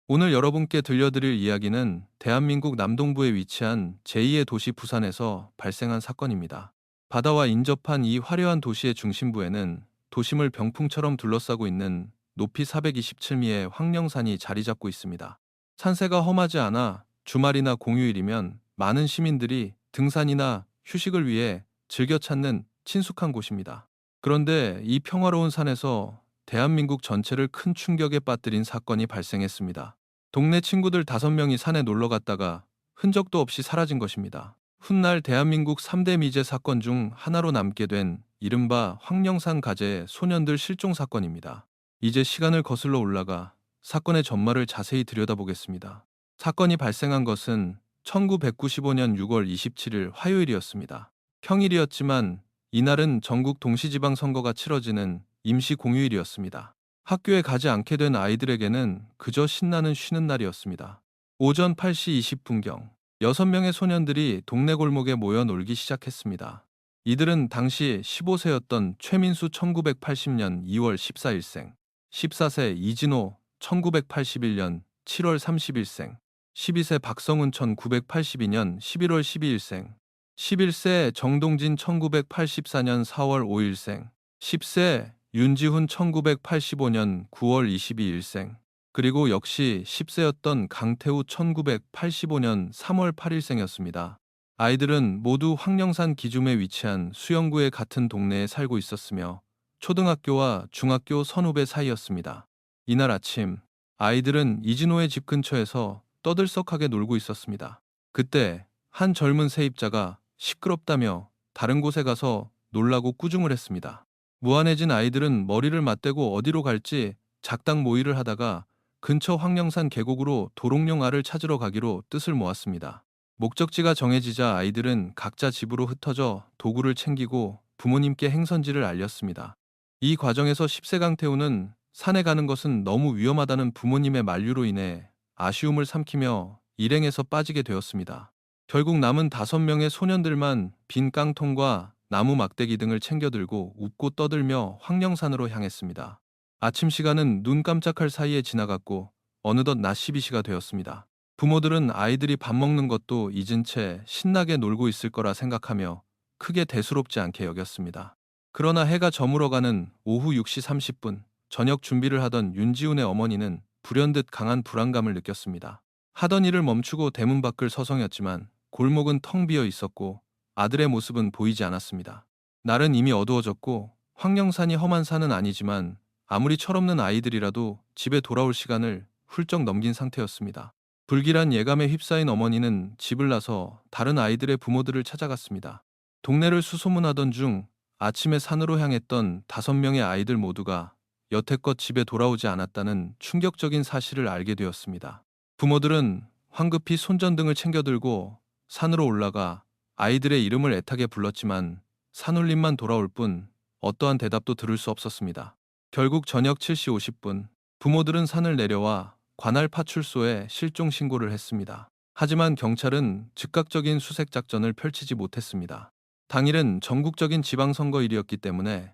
오늘 여러분께 들려드릴 이야기는 대한민국 남동부에 위치한 제2의 도시 부산에서 발생한 사건입니다. 바다와 인접한 이 화려한 도시의 중심부에는 도심을 병풍처럼 둘러싸고 있는 높이 427미의 황령산이 자리 잡고 있습니다. 산세가 험하지 않아 주말이나 공휴일이면 많은 시민들이 등산이나 휴식을 위해 즐겨 찾는 친숙한 곳입니다. 그런데 이 평화로운 산에서 대한민국 전체를 큰 충격에 빠뜨린 사건이 발생했습니다. 동네 친구들 5명이 산에 놀러 갔다가 흔적도 없이 사라진 것입니다. 훗날 대한민국 3대 미제 사건 중 하나로 남게 된 이른바 황령산 가재 소년들 실종 사건입니다. 이제 시간을 거슬러 올라가 사건의 전말을 자세히 들여다보겠습니다. 사건이 발생한 것은 1995년 6월 27일 화요일이었습니다. 평일이었지만 이날은 전국 동시지방선거가 치러지는 임시 공휴일이었습니다. 학교에 가지 않게 된 아이들에게는 그저 신나는 쉬는 날이었습니다. 오전 8시 20분경 6명의 소년들이 동네 골목에 모여 놀기 시작했습니다. 이들은 당시 15세였던 최민수 1980년 2월 14일생, 14세 이진호 1981년 7월 30일생, 12세 박성훈 1982년 11월 12일생, 11세 정동진 1984년 4월 5일생, 10세 윤지훈 1985년 9월 22일생, 그리고 역시 10세였던 강태우 1985년 3월 8일생이었습니다. 아이들은 모두 황령산 기슭에 위치한 수영구의 같은 동네에 살고 있었으며 초등학교와 중학교 선후배 사이였습니다. 이날 아침, 아이들은 이진호의 집 근처에서 떠들썩하게 놀고 있었습니다. 그때 한 젊은 세입자가 시끄럽다며 다른 곳에 가서 놀라고 꾸중을 했습니다. 무안해진 아이들은 머리를 맞대고 어디로 갈지 작당 모의를 하다가 근처 황령산 계곡으로 도롱뇽 알을 찾으러 가기로 뜻을 모았습니다. 목적지가 정해지자 아이들은 각자 집으로 흩어져 도구를 챙기고 부모님께 행선지를 알렸습니다. 이 과정에서 10세 강태우는 산에 가는 것은 너무 위험하다는 부모님의 만류로 인해 아쉬움을 삼키며 일행에서 빠지게 되었습니다. 결국 남은 5명의 소년들만 빈 깡통과 나무 막대기 등을 챙겨 들고 웃고 떠들며 황령산으로 향했습니다. 아침 시간은 눈 깜짝할 사이에 지나갔고 어느덧 낮 12시가 되었습니다. 부모들은 아이들이 밥 먹는 것도 잊은 채 신나게 놀고 있을 거라 생각하며 크게 대수롭지 않게 여겼습니다. 그러나 해가 저물어가는 오후 6시 30분 저녁 준비를 하던 윤지훈의 어머니는 불현듯 강한 불안감을 느꼈습니다. 하던 일을 멈추고 대문 밖을 서성였지만 골목은 텅 비어 있었고 아들의 모습은 보이지 않았습니다. 날은 이미 어두워졌고 황령산이 험한 산은 아니지만 아무리 철없는 아이들이라도 집에 돌아올 시간을 훌쩍 넘긴 상태였습니다. 불길한 예감에 휩싸인 어머니는 집을 나서 다른 아이들의 부모들을 찾아갔습니다. 동네를 수소문하던 중 아침에 산으로 향했던 5명의 아이들 모두가 여태껏 집에 돌아오지 않았다는 충격적인 사실을 알게 되었습니다. 부모들은 황급히 손전등을 챙겨들고 산으로 올라가 아이들의 이름을 애타게 불렀지만 산울림만 돌아올 뿐 어떠한 대답도 들을 수 없었습니다. 결국 저녁 7시 50분 부모들은 산을 내려와 관할 파출소에 실종 신고를 했습니다. 하지만 경찰은 즉각적인 수색 작전을 펼치지 못했습니다. 당일은 전국적인 지방선거일이었기 때문에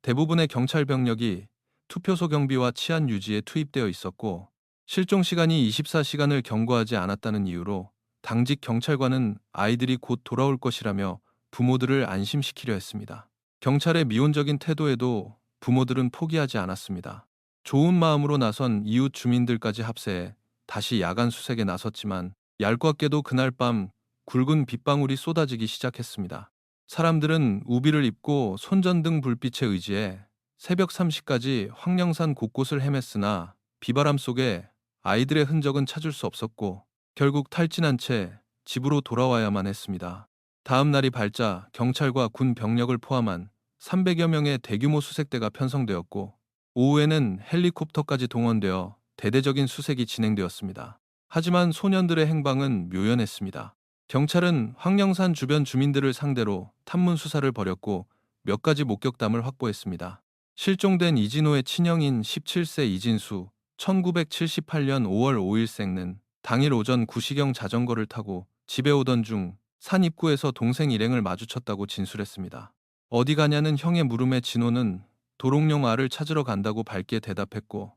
대부분의 경찰 병력이 투표소 경비와 치안 유지에 투입되어 있었고 실종 시간이 24시간을 경고하지 않았다는 이유로 당직 경찰관은 아이들이 곧 돌아올 것이라며 부모들을 안심시키려 했습니다. 경찰의 미온적인 태도에도 부모들은 포기하지 않았습니다. 좋은 마음으로 나선 이웃 주민들까지 합세해 다시 야간 수색에 나섰지만 얄궂게도 그날 밤 굵은 빗방울이 쏟아지기 시작했습니다. 사람들은 우비를 입고 손전등 불빛에 의지해 새벽 3시까지 황령산 곳곳을 헤맸으나 비바람 속에 아이들의 흔적은 찾을 수 없었고 결국 탈진한 채 집으로 돌아와야만 했습니다. 다음 날이 밝자 경찰과 군 병력을 포함한 300여 명의 대규모 수색대가 편성되었고 오후에는 헬리콥터까지 동원되어 대대적인 수색이 진행되었습니다. 하지만 소년들의 행방은 묘연했습니다. 경찰은 황령산 주변 주민들을 상대로 탐문 수사를 벌였고 몇 가지 목격담을 확보했습니다. 실종된 이진호의 친형인 17세 이진수, 1978년 5월 5일생는 당일 오전 9시경 자전거를 타고 집에 오던 중 산 입구에서 동생 일행을 마주쳤다고 진술했습니다. 어디 가냐는 형의 물음에 진호는 도롱뇽 알을 찾으러 간다고 밝게 대답했고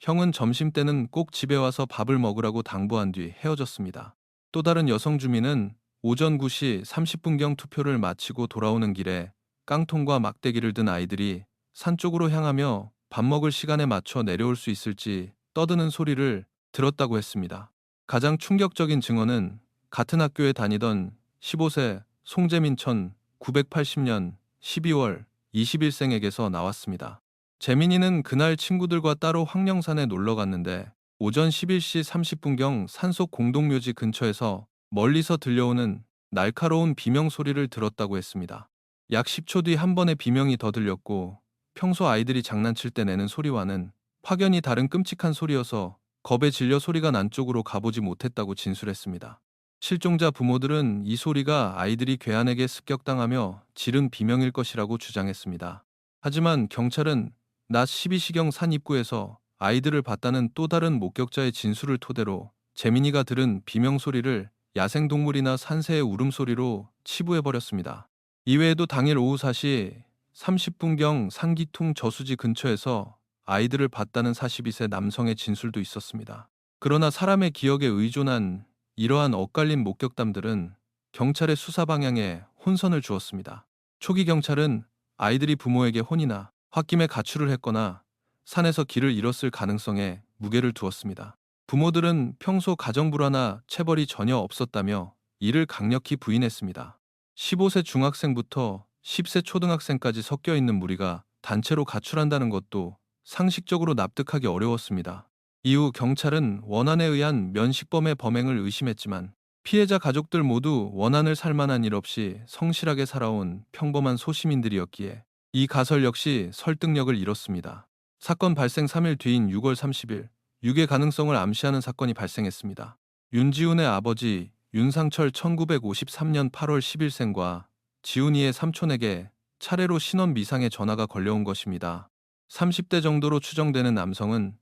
형은 점심때는 꼭 집에 와서 밥을 먹으라고 당부한 뒤 헤어졌습니다. 또 다른 여성 주민은 오전 9시 30분경 투표를 마치고 돌아오는 길에 깡통과 막대기를 든 아이들이 산 쪽으로 향하며 밥 먹을 시간에 맞춰 내려올 수 있을지 떠드는 소리를 들었다고 했습니다. 가장 충격적인 증언은 같은 학교에 다니던 15세 송재민천 980년 12월 21생에게서 나왔습니다. 재민이는 그날 친구들과 따로 황령산에 놀러 갔는데 오전 11시 30분경 산속 공동묘지 근처에서 멀리서 들려오는 날카로운 비명 소리를 들었다고 했습니다. 약 10초 뒤 한 번의 비명이 더 들렸고 평소 아이들이 장난칠 때 내는 소리와는 확연히 다른 끔찍한 소리여서 겁에 질려 소리가 난 쪽으로 가보지 못했다고 진술했습니다. 실종자 부모들은 이 소리가 아이들이 괴한에게 습격당하며 지른 비명일 것이라고 주장했습니다. 하지만 경찰은 낮 12시경 산 입구에서 아이들을 봤다는 또 다른 목격자의 진술을 토대로 재민이가 들은 비명 소리를 야생동물이나 산새의 울음소리로 치부해버렸습니다. 이외에도 당일 오후 4시 30분경 상기퉁 저수지 근처에서 아이들을 봤다는 42세 남성의 진술도 있었습니다. 그러나 사람의 기억에 의존한 이러한 엇갈린 목격담들은 경찰의 수사 방향에 혼선을 주었습니다. 초기 경찰은 아이들이 부모에게 혼이나 홧김에 가출을 했거나 산에서 길을 잃었을 가능성에 무게를 두었습니다. 부모들은 평소 가정 불화나 체벌이 전혀 없었다며 이를 강력히 부인했습니다. 15세 중학생부터 10세 초등학생까지 섞여 있는 무리가 단체로 가출한다는 것도 상식적으로 납득하기 어려웠습니다. 이후 경찰은 원한에 의한 면식범의 범행을 의심했지만 피해자 가족들 모두 원한을 살 만한 일 없이 성실하게 살아온 평범한 소시민들이었기에 이 가설 역시 설득력을 잃었습니다. 사건 발생 3일 뒤인 6월 30일, 유괴 가능성을 암시하는 사건이 발생했습니다. 윤지훈의 아버지 윤상철 1953년 8월 10일생과 지훈이의 삼촌에게 차례로 신원 미상의 전화가 걸려온 것입니다. 30대 정도로 추정되는 남성은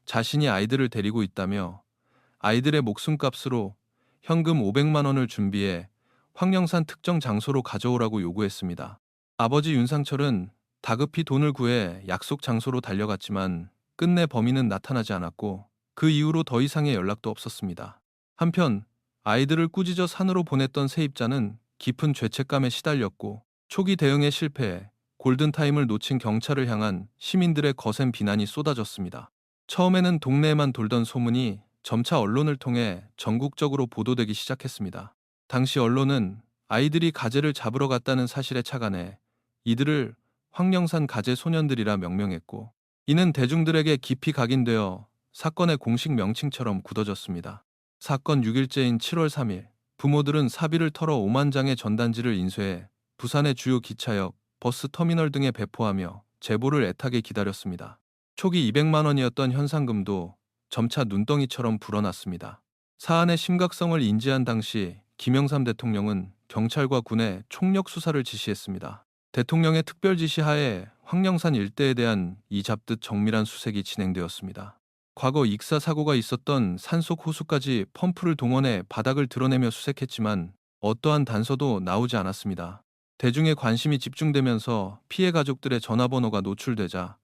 자신이 아이들을 데리고 있다며 아이들의 목숨값으로 현금 500만 원을 준비해 황령산 특정 장소로 가져오라고 요구했습니다. 아버지 윤상철은 다급히 돈을 구해 약속 장소로 달려갔지만 끝내 범인은 나타나지 않았고 그 이후로 더 이상의 연락도 없었습니다. 한편 아이들을 꾸짖어 산으로 보냈던 세입자는 깊은 죄책감에 시달렸고 초기 대응에 실패해 골든타임을 놓친 경찰을 향한 시민들의 거센 비난이 쏟아졌습니다. 처음에는 동네에만 돌던 소문이 점차 언론을 통해 전국적으로 보도되기 시작했습니다. 당시 언론은 아이들이 가재를 잡으러 갔다는 사실에 착안해 이들을 황령산 가재 소년들이라 명명했고 이는 대중들에게 깊이 각인되어 사건의 공식 명칭처럼 굳어졌습니다. 사건 6일째인 7월 3일 부모들은 사비를 털어 5만 장의 전단지를 인쇄해 부산의 주요 기차역, 버스 터미널 등에 배포하며 제보를 애타게 기다렸습니다. 초기 200만 원이었던 현상금도 점차 눈덩이처럼 불어났습니다. 사안의 심각성을 인지한 당시 김영삼 대통령은 경찰과 군에 총력 수사를 지시했습니다. 대통령의 특별 지시하에 황령산 일대에 대한 이잡듯 정밀한 수색이 진행되었습니다. 과거 익사 사고가 있었던 산속 호수까지 펌프를 동원해 바닥을 드러내며 수색했지만 어떠한 단서도 나오지 않았습니다. 대중의 관심이 집중되면서 피해 가족들의 전화번호가 노출되자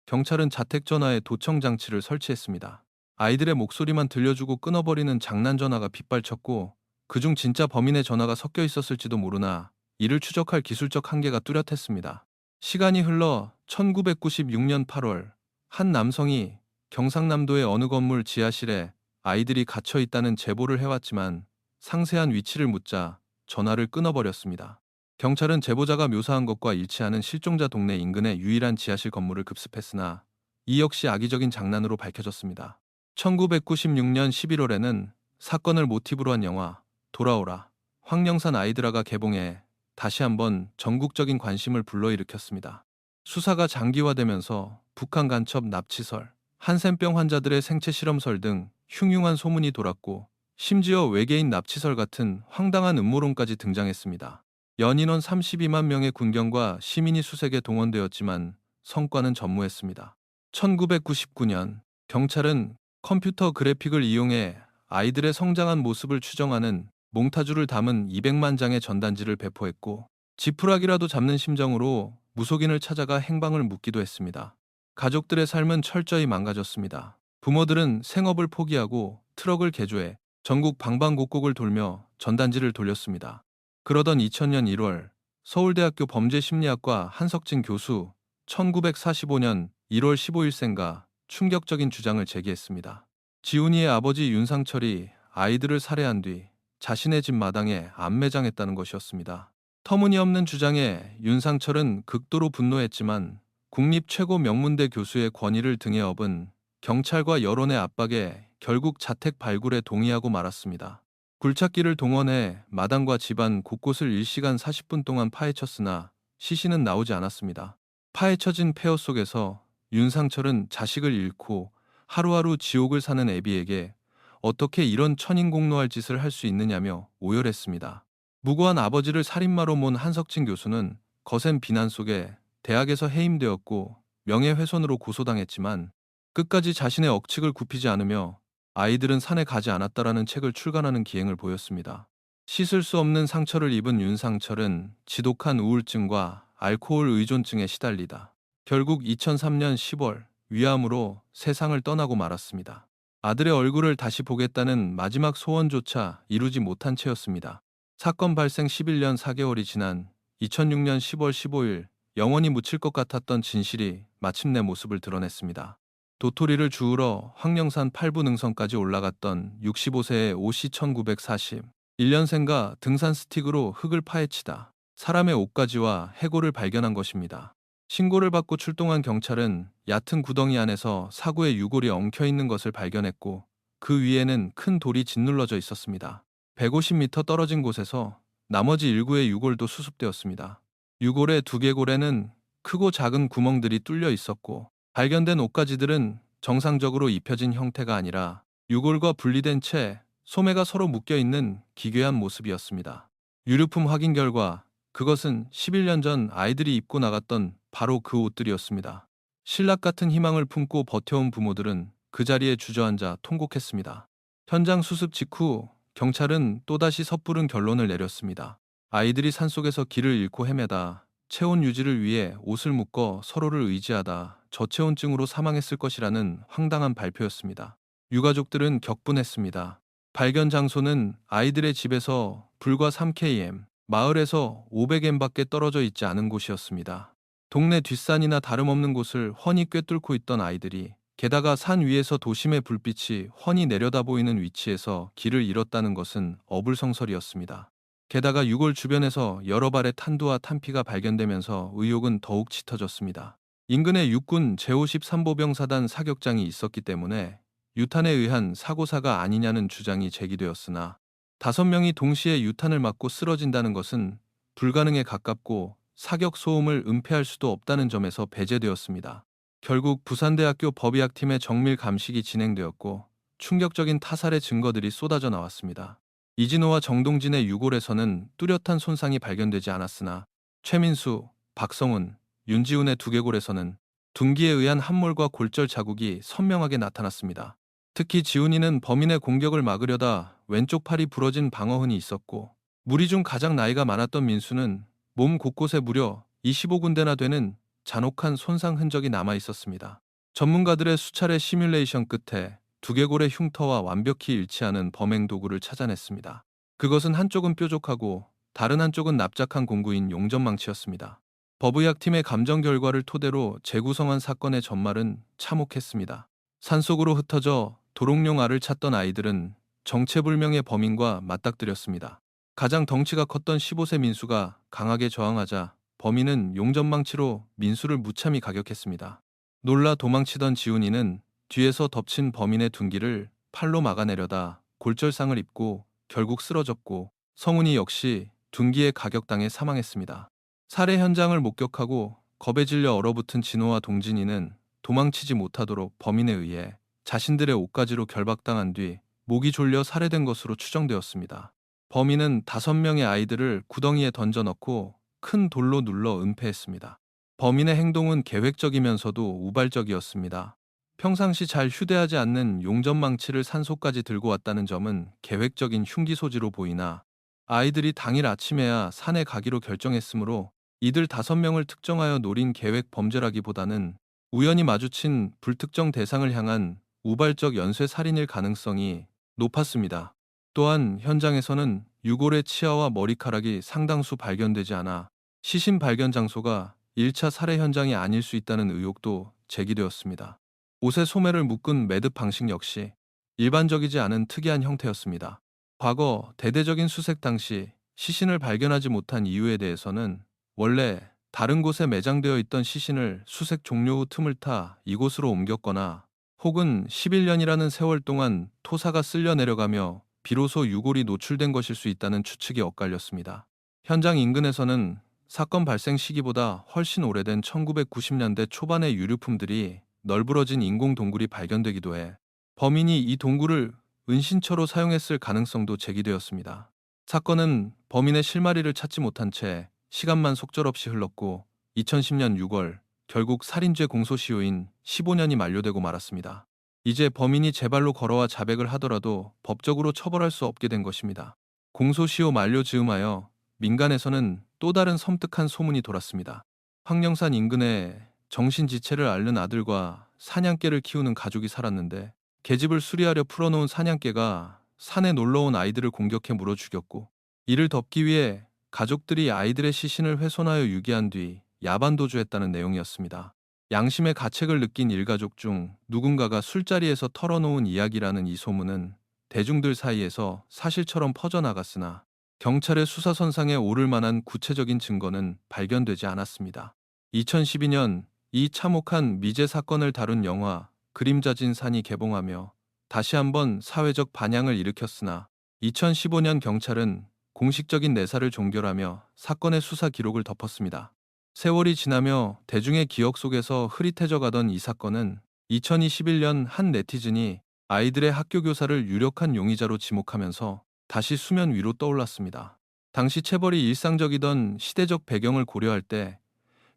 경찰은 자택 전화에 도청 장치를 설치했습니다. 아이들의 목소리만 들려주고 끊어버리는 장난 전화가 빗발쳤고 그중 진짜 범인의 전화가 섞여 있었을지도 모르나 이를 추적할 기술적 한계가 뚜렷했습니다. 시간이 흘러 1996년 8월 한 남성이 경상남도의 어느 건물 지하실에 아이들이 갇혀 있다는 제보를 해왔지만 상세한 위치를 묻자 전화를 끊어버렸습니다. 경찰은 제보자가 묘사한 것과 일치하는 실종자 동네 인근의 유일한 지하실 건물을 급습했으나 이 역시 악의적인 장난으로 밝혀졌습니다. 1996년 11월에는 사건을 모티브로 한 영화 돌아오라, 황령산 아이들아가 개봉해 다시 한번 전국적인 관심을 불러일으켰습니다. 수사가 장기화되면서 북한 간첩 납치설, 한센병 환자들의 생체 실험설 등 흉흉한 소문이 돌았고 심지어 외계인 납치설 같은 황당한 음모론까지 등장했습니다. 연인원 32만 명의 군경과 시민이 수색에 동원되었지만 성과는 전무했습니다. 1999년 경찰은 컴퓨터 그래픽을 이용해 아이들의 성장한 모습을 추정하는 몽타주를 담은 200만 장의 전단지를 배포했고 지푸라기라도 잡는 심정으로 무속인을 찾아가 행방을 묻기도 했습니다. 가족들의 삶은 철저히 망가졌습니다. 부모들은 생업을 포기하고 트럭을 개조해 전국 방방곡곡을 돌며 전단지를 돌렸습니다. 그러던 2000년 1월 서울대학교 범죄심리학과 한석진 교수 1945년 1월 15일생가 충격적인 주장을 제기했습니다. 지훈이의 아버지 윤상철이 아이들을 살해한 뒤 자신의 집 마당에 암매장했다는 것이었습니다. 터무니없는 주장에 윤상철은 극도로 분노했지만 국립 최고 명문대 교수의 권위를 등에 업은 경찰과 여론의 압박에 결국 자택 발굴에 동의하고 말았습니다. 굴착기를 동원해 마당과 집안 곳곳을 1시간 40분 동안 파헤쳤으나 시신은 나오지 않았습니다. 파헤쳐진 폐허 속에서 윤상철은 자식을 잃고 하루하루 지옥을 사는 애비에게 어떻게 이런 천인공노할 짓을 할 수 있느냐며 오열했습니다. 무고한 아버지를 살인마로 몬 한석진 교수는 거센 비난 속에 대학에서 해임되었고 명예훼손으로 고소당했지만 끝까지 자신의 억측을 굽히지 않으며 아이들은 산에 가지 않았다라는 책을 출간하는 기행을 보였습니다. 씻을 수 없는 상처를 입은 윤상철은 지독한 우울증과 알코올 의존증에 시달리다 결국 2003년 10월 위암으로 세상을 떠나고 말았습니다. 아들의 얼굴을 다시 보겠다는 마지막 소원조차 이루지 못한 채였습니다. 사건 발생 11년 4개월이 지난 2006년 10월 15일 영원히 묻힐 것 같았던 진실이 마침내 모습을 드러냈습니다. 도토리를 주우러 황령산 8부 능선까지 올라갔던 65세의 오씨 1940. 1년생가 등산 스틱으로 흙을 파헤치다 사람의 옷가지와 해골을 발견한 것입니다. 신고를 받고 출동한 경찰은 얕은 구덩이 안에서 사구의 유골이 엉켜있는 것을 발견했고 그 위에는 큰 돌이 짓눌러져 있었습니다. 150m 떨어진 곳에서 나머지 일구의 유골도 수습되었습니다. 유골의 두개골에는 크고 작은 구멍들이 뚫려 있었고 발견된 옷가지들은 정상적으로 입혀진 형태가 아니라 유골과 분리된 채 소매가 서로 묶여있는 기괴한 모습이었습니다. 유류품 확인 결과 그것은 11년 전 아이들이 입고 나갔던 바로 그 옷들이었습니다. 신락 같은 희망을 품고 버텨온 부모들은 그 자리에 주저앉아 통곡했습니다. 현장 수습 직후 경찰은 또다시 섣부른 결론을 내렸습니다. 아이들이 산속에서 길을 잃고 헤매다 체온 유지를 위해 옷을 묶어 서로를 의지하다 저체온증으로 사망했을 것이라는 황당한 발표였습니다. 유가족들은 격분했습니다. 발견 장소는 아이들의 집에서 불과 3km, 마을에서 500m밖에 떨어져 있지 않은 곳이었습니다. 동네 뒷산이나 다름없는 곳을 훤히 꿰뚫고 있던 아이들이 게다가 산 위에서 도심의 불빛이 훤히 내려다 보이는 위치에서 길을 잃었다는 것은 어불성설이었습니다. 게다가 유골 주변에서 여러 발의 탄두와 탄피가 발견되면서 의혹은 더욱 짙어졌습니다. 인근에 육군 제53보병사단 사격장이 있었기 때문에 유탄에 의한 사고사가 아니냐는 주장이 제기되었으나 5명이 동시에 유탄을 맞고 쓰러진다는 것은 불가능에 가깝고 사격 소음을 은폐할 수도 없다는 점에서 배제되었습니다. 결국 부산대학교 법의학팀의 정밀 감식이 진행되었고 충격적인 타살의 증거들이 쏟아져 나왔습니다. 이진호와 정동진의 유골에서는 뚜렷한 손상이 발견되지 않았으나 최민수, 박성훈, 윤지훈의 두개골에서는 둔기에 의한 함몰과 골절 자국이 선명하게 나타났습니다. 특히 지훈이는 범인의 공격을 막으려다 왼쪽 팔이 부러진 방어흔이 있었고 무리 중 가장 나이가 많았던 민수는 몸 곳곳에 무려 25군데나 되는 잔혹한 손상 흔적이 남아 있었습니다. 전문가들의 수차례 시뮬레이션 끝에 두개골의 흉터와 완벽히 일치하는 범행 도구를 찾아냈습니다. 그것은 한쪽은 뾰족하고 다른 한쪽은 납작한 공구인 용접망치였습니다. 법의학팀의 감정 결과를 토대로 재구성한 사건의 전말은 참혹했습니다. 산속으로 흩어져 도롱뇽 알을 찾던 아이들은 정체불명의 범인과 맞닥뜨렸습니다. 가장 덩치가 컸던 15세 민수가 강하게 저항하자 범인은 용접망치로 민수를 무참히 가격했습니다. 놀라 도망치던 지훈이는 뒤에서 덮친 범인의 둔기를 팔로 막아내려다 골절상을 입고 결국 쓰러졌고 성훈이 역시 둔기에 가격당해 사망했습니다. 살해 현장을 목격하고 겁에 질려 얼어붙은 진호와 동진이는 도망치지 못하도록 범인에 의해 자신들의 옷가지로 결박당한 뒤 목이 졸려 살해된 것으로 추정되었습니다. 범인은 5명의 아이들을 구덩이에 던져넣고 큰 돌로 눌러 은폐했습니다. 범인의 행동은 계획적이면서도 우발적이었습니다. 평상시 잘 휴대하지 않는 용접망치를 산소까지 들고 왔다는 점은 계획적인 흉기 소지로 보이나 아이들이 당일 아침에야 산에 가기로 결정했으므로 이들 5명을 특정하여 노린 계획 범죄라기보다는 우연히 마주친 불특정 대상을 향한 우발적 연쇄 살인일 가능성이 높았습니다. 또한 현장에서는 유골의 치아와 머리카락이 상당수 발견되지 않아 시신 발견 장소가 1차 살해 현장이 아닐 수 있다는 의혹도 제기되었습니다. 옷에 소매를 묶은 매듭 방식 역시 일반적이지 않은 특이한 형태였습니다. 과거 대대적인 수색 당시 시신을 발견하지 못한 이유에 대해서는 원래 다른 곳에 매장되어 있던 시신을 수색 종료 후 틈을 타 이곳으로 옮겼거나 혹은 11년이라는 세월 동안 토사가 쓸려 내려가며 비로소 유골이 노출된 것일 수 있다는 추측이 엇갈렸습니다. 현장 인근에서는 사건 발생 시기보다 훨씬 오래된 1990년대 초반의 유류품들이 널브러진 인공 동굴이 발견되기도 해 범인이 이 동굴을 은신처로 사용했을 가능성도 제기되었습니다. 사건은 범인의 실마리를 찾지 못한 채 시간만 속절없이 흘렀고 2010년 6월 결국 살인죄 공소시효인 15년이 만료되고 말았습니다. 이제 범인이 제 발로 걸어와 자백을 하더라도 법적으로 처벌할 수 없게 된 것입니다. 공소시효 만료 즈음하여 민간에서는 또 다른 섬뜩한 소문이 돌았습니다. 황령산 인근에 정신지체를 앓는 아들과 사냥개를 키우는 가족이 살았는데 계집을 수리하려 풀어놓은 사냥개가 산에 놀러온 아이들을 공격해 물어 죽였고 이를 덮기 위해 가족들이 아이들의 시신을 훼손하여 유기한 뒤 야반도주했다는 내용이었습니다. 양심의 가책을 느낀 일가족 중 누군가가 술자리에서 털어놓은 이야기라는 이 소문은 대중들 사이에서 사실처럼 퍼져나갔으나 경찰의 수사선상에 오를 만한 구체적인 증거는 발견되지 않았습니다. 2012년 이 참혹한 미제 사건을 다룬 영화 그림자진 산이 개봉하며 다시 한번 사회적 반향을 일으켰으나 2015년 경찰은 공식적인 내사를 종결하며 사건의 수사 기록을 덮었습니다. 세월이 지나며 대중의 기억 속에서 흐릿해져 가던 이 사건은 2021년 한 네티즌이 아이들의 학교 교사를 유력한 용의자로 지목하면서 다시 수면 위로 떠올랐습니다. 당시 체벌이 일상적이던 시대적 배경을 고려할 때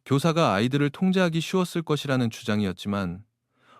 교사가 아이들을 통제하기 쉬웠을 것이라는 주장이었지만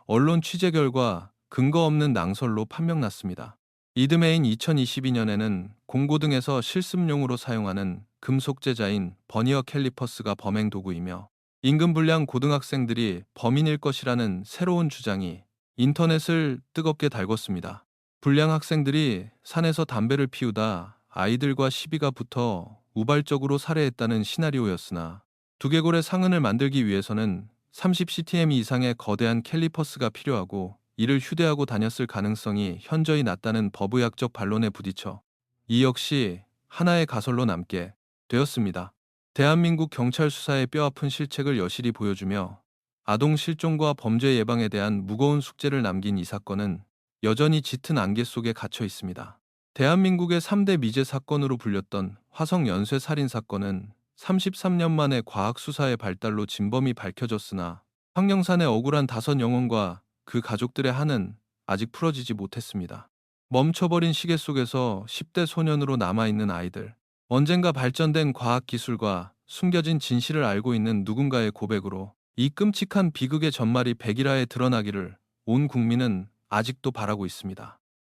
언론 취재 결과 근거 없는 낭설로 판명났습니다. 이듬해인 2022년에는 공고등에서 실습용으로 사용하는 금속 제자인 버니어 캘리퍼스가 범행 도구이며 임금 불량 고등학생들이 범인일 것이라는 새로운 주장이 인터넷을 뜨겁게 달궜습니다. 불량 학생들이 산에서 담배를 피우다 아이들과 시비가 붙어 우발적으로 살해했다는 시나리오였으나 두개골의 상흔을 만들기 위해서는 30cm 이상의 거대한 캘리퍼스가 필요하고 이를 휴대하고 다녔을 가능성이 현저히 낮다는 법의학적 반론에 부딪혀 이 역시 하나의 가설로 남게 되었습니다. 대한민국 경찰 수사의 뼈아픈 실책을 여실히 보여주며 아동 실종과 범죄 예방에 대한 무거운 숙제를 남긴 이 사건은 여전히 짙은 안개 속에 갇혀 있습니다. 대한민국의 3대 미제 사건으로 불렸던 화성 연쇄 살인 사건은 33년 만에 과학 수사의 발달로 진범이 밝혀졌으나 황령산의 억울한 5영혼과 그 가족들의 한은 아직 풀어지지 못했습니다. 멈춰버린 시계 속에서 10대 소년으로 남아있는 아이들, 언젠가 발전된 과학기술과 숨겨진 진실을 알고 있는 누군가의 고백으로 이 끔찍한 비극의 전말이 백일화에 드러나기를 온 국민은 아직도 바라고 있습니다.